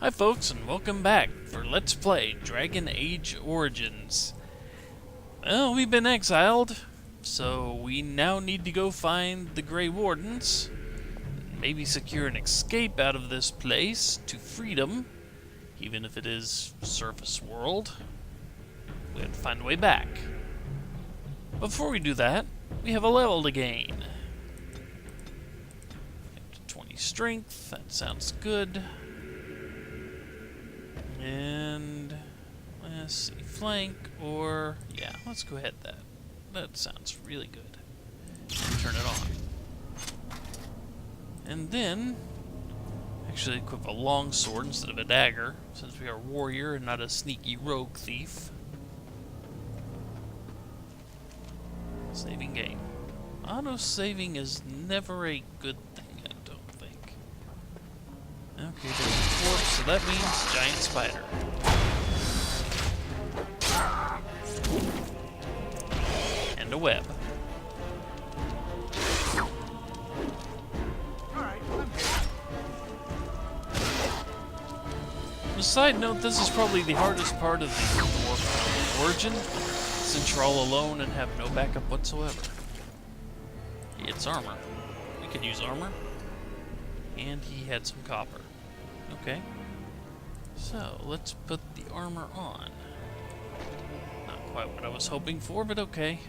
Hi folks, and welcome back for Let's Play Dragon Age Origins. Well, we've been exiled, so we now need to go find the Grey Wardens, maybe secure an escape out of this place to freedom, even if it is surface world. We have to find a way back. Before we do that, we have a level to gain. 20 strength, that sounds good. And let's see, flank or yeah, let's go ahead with that. That sounds really good. Turn it on. And then actually equip a long sword instead of a dagger, since we are a warrior and not a sneaky rogue thief. Saving game. Auto saving is never a good thing, I don't think. Okay, there's a corpse, so that means giant spider. And a web. On a side note, this is probably the hardest part of the dwarf origin, since you're all alone and have no backup whatsoever. It's armor. We could use armor. And he had some copper. Okay. So, let's put the armor on. Not quite what I was hoping for, but okay.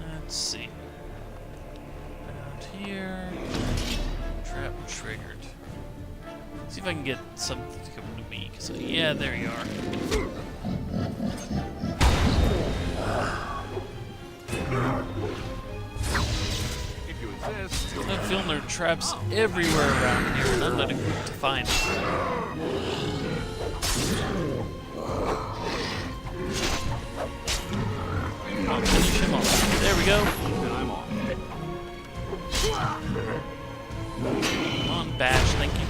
Let's see. Around here. Trap triggered. See if I can get something to come to me. So, yeah, there you are. I'm feeling there are traps everywhere around here, and I'm not equipped to find them. I'll finish him off. There we go. Come on, Bash, thank you.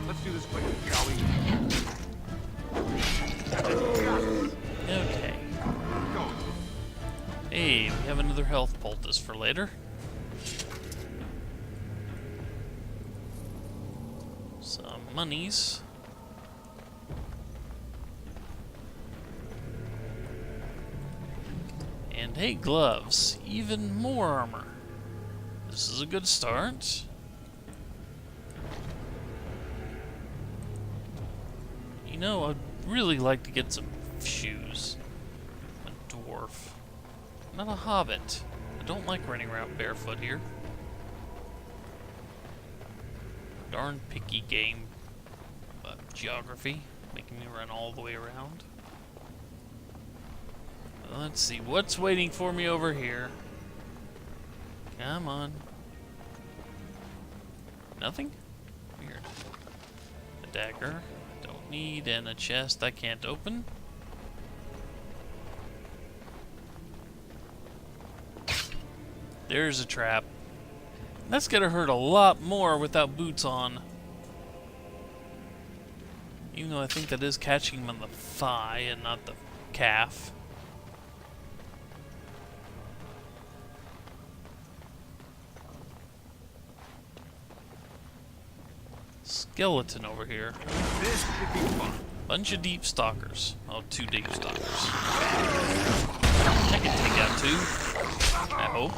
Let's do this quickly, shall we? Okay. Hey, we have another health poultice for later. Some monies. And hey, gloves. Even more armor. This is a good start. You know, I'd really like to get some shoes. I'm a dwarf. I'm not a hobbit. I don't like running around barefoot here. Darn picky game. Geography. Making me run all the way around. Let's see, what's waiting for me over here? Come on. Nothing? Weird. A dagger. Don't need, and a chest I can't open. There's a trap. That's gonna hurt a lot more without boots on. Even though I think that is catching him on the thigh and not the calf. Skeleton over here. This should be fun. Bunch of deep stalkers. Oh, 2 deep stalkers. I can take out 2. I hope.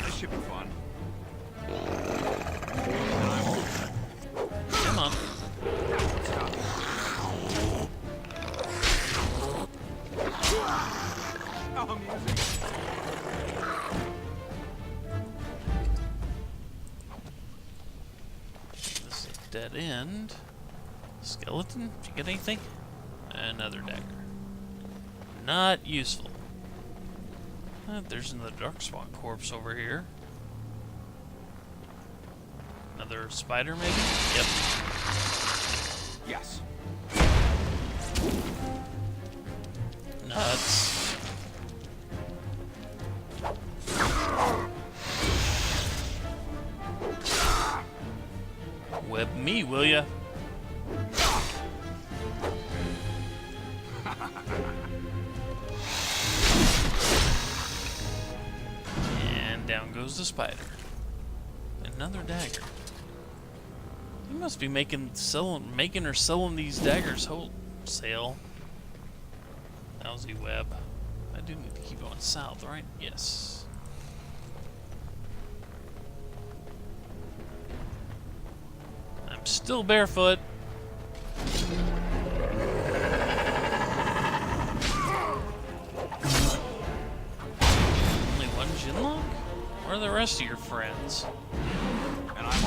This should be fun. Come on. How amusing. This is a dead end. Skeleton? Did you get anything? Another dagger. Not useful. There's another Darkspawn corpse over here. Another spider, maybe? Yep. Yes. Nuts. Web me, will ya? And down goes the spider. Another dagger. He must be making or selling these daggers wholesale. Lousy web. I do need to keep going south, right? Yes. I'm still barefoot. Only one Jinlock? Where are the rest of your friends? And I'm...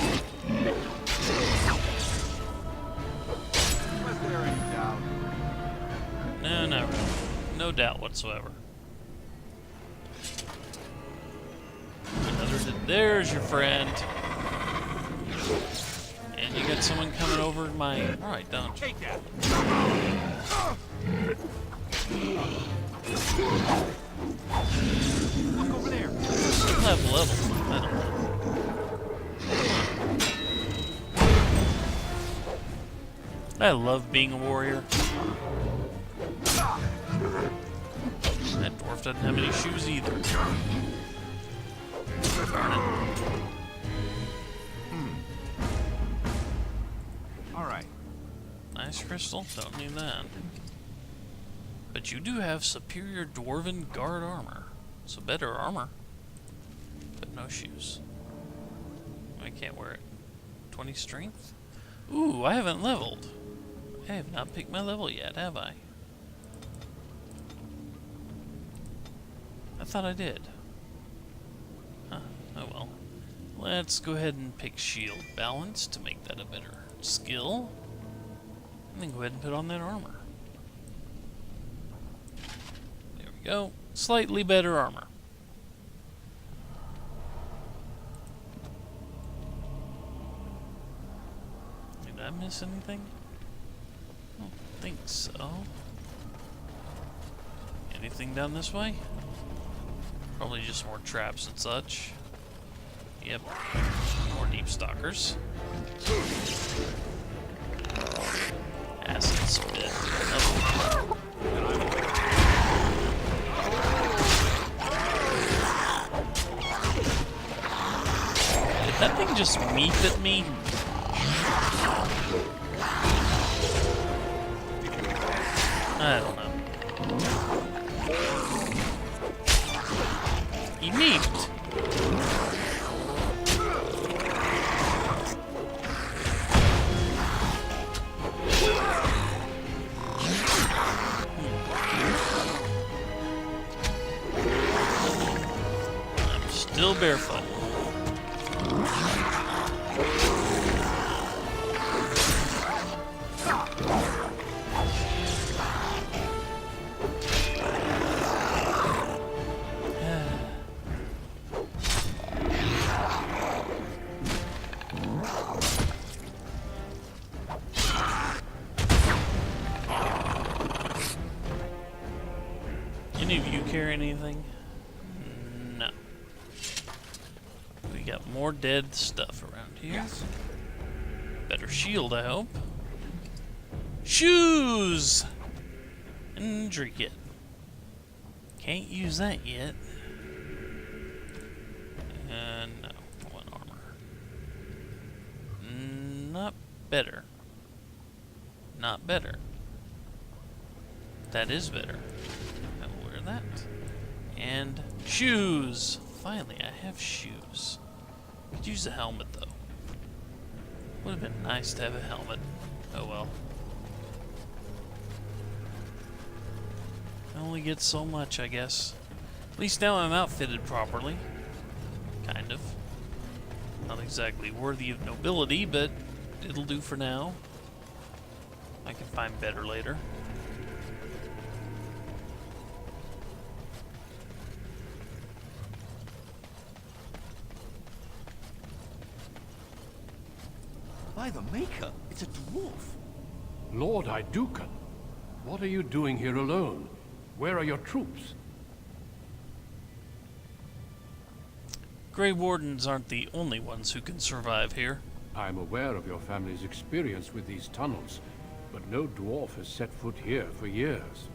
Was there any doubt? No, not really. No doubt whatsoever. There's your friend. And you got someone coming over my... Alright, don't. Take that. Look over there. Still have levels. I don't know. I love being a warrior. That dwarf doesn't have any shoes either. Darn it. All right. Nice crystal. Don't need that. But you do have superior dwarven guard armor. So better armor. But no shoes. I can't wear it. 20 strength? Ooh, I haven't leveled. I have not picked my level yet, have I? I thought I did. Huh. Oh well. Let's go ahead and pick shield balance to make that a better skill. And then go ahead and put on that armor. There we go. Slightly better armor. Did I miss anything? I don't think so. Anything down this way? Probably just more traps and such. Yep. More deep stalkers. Acid spit. Oh. Did that thing just meep at me? I don't know. He meeped. I'm still barefoot. Any of you carry anything? No. We got more dead stuff around here. Yes. Better shield, I hope. Shoes! And drink it. Can't use that yet. No. One armor. Not better. Not better. That is better. I will wear that. And shoes! Finally, I have shoes. Could use a helmet, though. Would have been nice to have a helmet. Oh well. I only get so much, I guess. At least now I'm outfitted properly. Kind of. Not exactly worthy of nobility, but it'll do for now. I can find better later. By the Maker, it's a dwarf. Lord Idukan, what are you doing here alone? Where are your troops? Grey Wardens aren't the only ones who can survive here. I'm aware of your family's experience with these tunnels, but no dwarf has set foot here for years.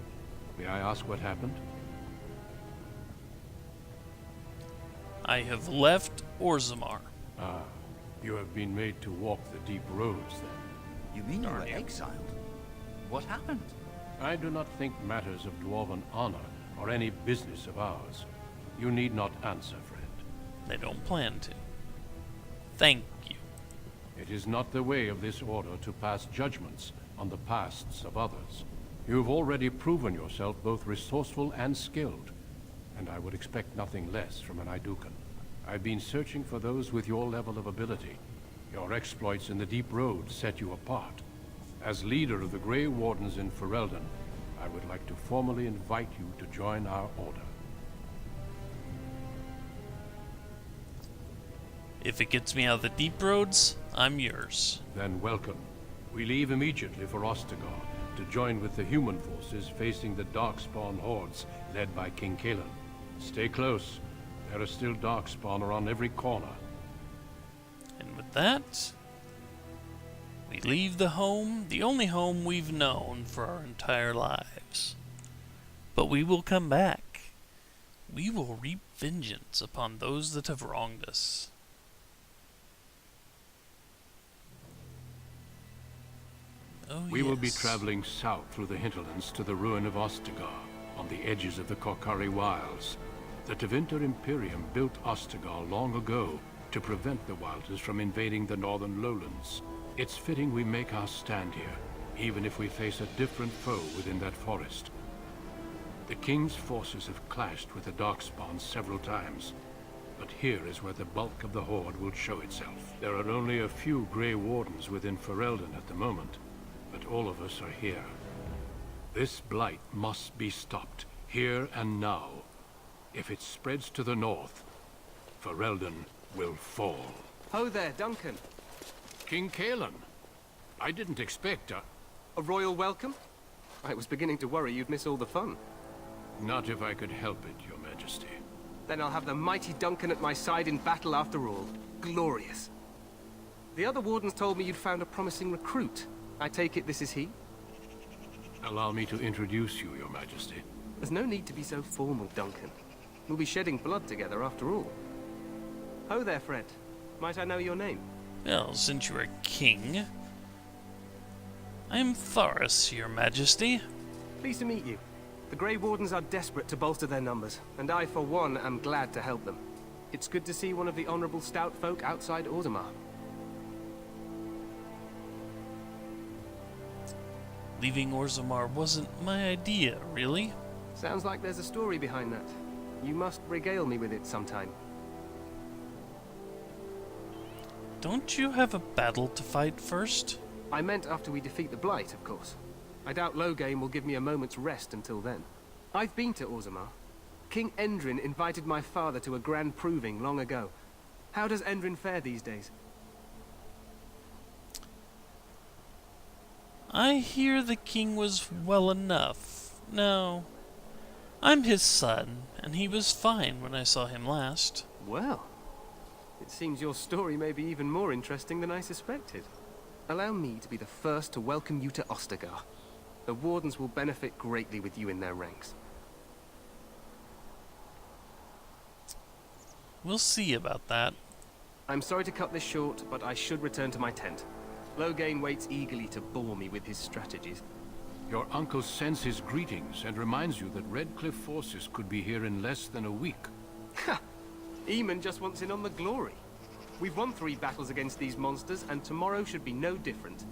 May I ask what happened? I have left Orzammar. Ah, you have been made to walk the deep roads, then. You mean you were Darn you. exiled? What happened? I do not think matters of dwarven honor are any business of ours. You need not answer, friend. They don't plan to. Thank you. It is not the way of this order to pass judgments on the pasts of others. You've already proven yourself both resourceful and skilled, and I would expect nothing less from an Idukan. I've been searching for those with your level of ability. Your exploits in the Deep Road set you apart. As leader of the Grey Wardens in Ferelden, I would like to formally invite you to join our order. If it gets me out of the deep roads, I'm yours. Then welcome. We leave immediately for Ostagar to join with the human forces facing the Darkspawn hordes led by King Kalen. Stay close. There are still Darkspawn around every corner. And with that, we leave the home, the only home we've known for our entire lives. But we will come back. We will reap vengeance upon those that have wronged us. Oh, We will be yes. traveling south through the hinterlands to the ruin of Ostagar, on the edges of the Korkari Wilds. The Tevinter Imperium built Ostagar long ago to prevent the Wilders from invading the northern lowlands. It's fitting we make our stand here, even if we face a different foe within that forest. The King's forces have clashed with the Darkspawn several times, but here is where the bulk of the Horde will show itself. There are only a few Grey Wardens within Ferelden at the moment, but all of us are here. This blight must be stopped, here and now. If it spreads to the north, Ferelden will fall. Ho there, Duncan. King Kalen, I didn't expect A royal welcome? I was beginning to worry you'd miss all the fun. Not if I could help it, Your Majesty. Then I'll have the mighty Duncan at my side in battle after all. Glorious. The other wardens told me you'd found a promising recruit. I take it this is he? Allow me to introduce you, Your Majesty. There's no need to be so formal, Duncan. We'll be shedding blood together after all. Ho there, Fred. Might I know your name? Well, since you're a king, I am Tharis, Your Majesty. Pleased to meet you. The Grey Wardens are desperate to bolster their numbers, and I, for one, am glad to help them. It's good to see one of the honorable stout folk outside Orzammar. Leaving Orzammar wasn't my idea, really. Sounds like there's a story behind that. You must regale me with it sometime. Don't you have a battle to fight first? I meant after we defeat the Blight, of course. I doubt Loghain will give me a moment's rest until then. I've been to Orzammar. King Endrin invited my father to a grand proving long ago. How does Endrin fare these days? I hear the king was well enough. No, I'm his son, and he was fine when I saw him last. Well, it seems your story may be even more interesting than I suspected. Allow me to be the first to welcome you to Ostagar. The Wardens will benefit greatly with you in their ranks. We'll see about that. I'm sorry to cut this short, but I should return to my tent. Loghain waits eagerly to bore me with his strategies. Your uncle sends his greetings and reminds you that Redcliffe forces could be here in less than a week. Ha! Eamon just wants in on the glory. We've won 3 battles against these monsters, and tomorrow should be no different.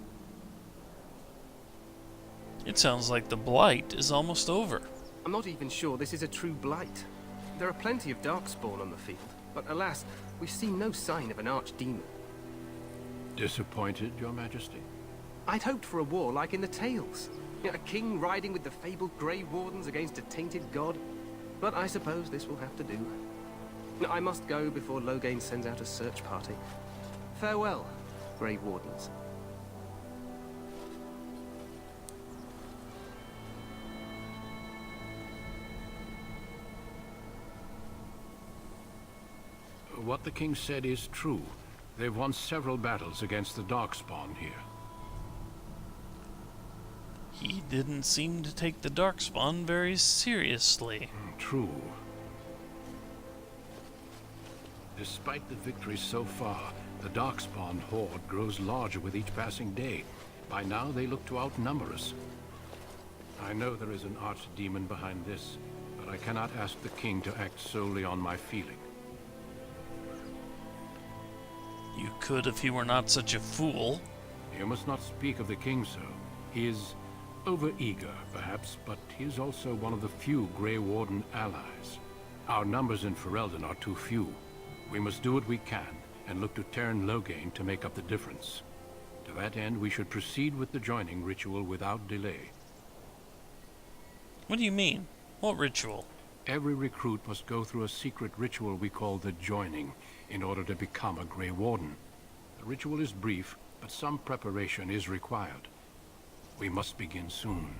It sounds like the blight is almost over. I'm not even sure this is a true blight. There are plenty of Darkspawn on the field, but alas, we've seen no sign of an archdemon. Disappointed, Your Majesty? I'd hoped for a war like in the tales. A king riding with the fabled Grey Wardens against a tainted god. But I suppose this will have to do. I must go before Loghain sends out a search party. Farewell, Grey Wardens. What the king said is true. They've won several battles against the Darkspawn here. He didn't seem to take the Darkspawn very seriously. True. Despite the victories so far, the Darkspawn horde grows larger with each passing day. By now, they look to outnumber us. I know there is an archdemon behind this, but I cannot ask the king to act solely on my feeling. You could if he were not such a fool. You must not speak of the king so. He is overeager, perhaps, but he is also one of the few Grey Warden allies. Our numbers in Ferelden are too few. We must do what we can, and look to Teyrn Loghain to make up the difference. To that end, we should proceed with the joining ritual without delay. What do you mean? What ritual? Every recruit must go through a secret ritual we call the joining, in order to become a Grey Warden. The ritual is brief, but some preparation is required. We must begin soon.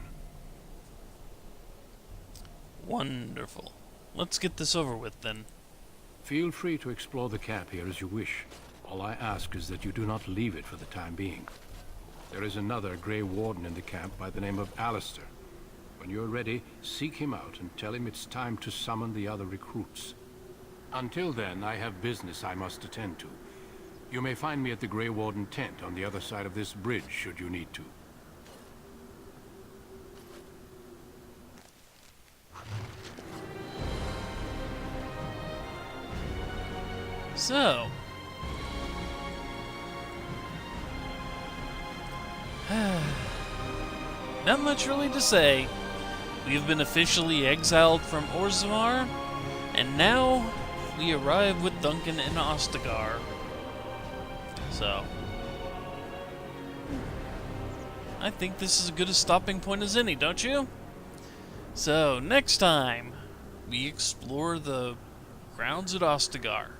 Wonderful. Let's get this over with, then. Feel free to explore the camp here as you wish. All I ask is that you do not leave it for the time being. There is another Grey Warden in the camp by the name of Alistair. When you're ready, seek him out and tell him it's time to summon the other recruits. Until then, I have business I must attend to. You may find me at the Grey Warden tent on the other side of this bridge, should you need to. So... not much really to say. We've been officially exiled from Orzammar, and now we arrive with Duncan in Ostagar. So, I think this is as good a stopping point as any, don't you? So, next time, we explore the grounds at Ostagar.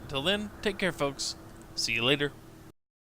Until then, take care, folks. See you later.